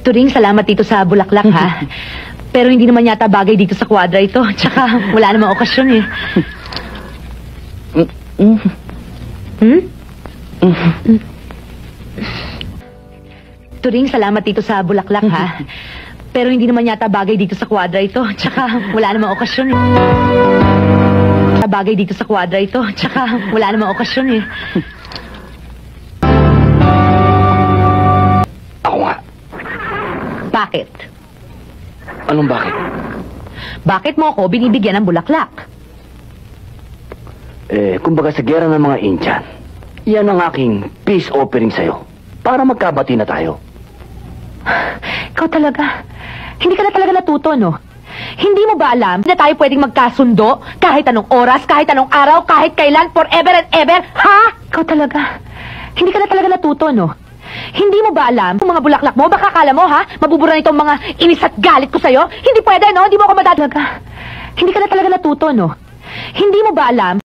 Turing, salamat dito sa bulaklak, ha? Pero hindi naman yata bagay dito sa kwadra ito. Tsaka wala namang okasyon, eh. Turing, salamat dito sa bulaklak, ha? Pero hindi naman yata bagay dito sa kwadra ito. Tsaka wala namang okasyon, eh. Bagay dito sa kwadra ito. Tsaka wala namang okasyon, eh. Ako nga. Bakit? Anong bakit? Bakit mo ako binibigyan ng bulaklak? Kumbaga sa gera ng mga Indian, yan ang aking peace offering sa'yo. Para magkabati na tayo. Ikaw talaga. Hindi ka na talaga natuto, no? Hindi mo ba alam na tayo pwedeng magkasundo kahit anong oras, kahit anong araw, kahit kailan, forever and ever? Ha? Ikaw talaga. Hindi ka na talaga natuto, no? Hindi mo ba alam kung mga bulaklak mo, baka akala mo, ha? Mabubura nitong mga inis at galit ko sa'yo? Hindi pwede, no? Hindi mo ako madadalaga. Hindi ka na talaga natuto, no? Hindi mo ba alam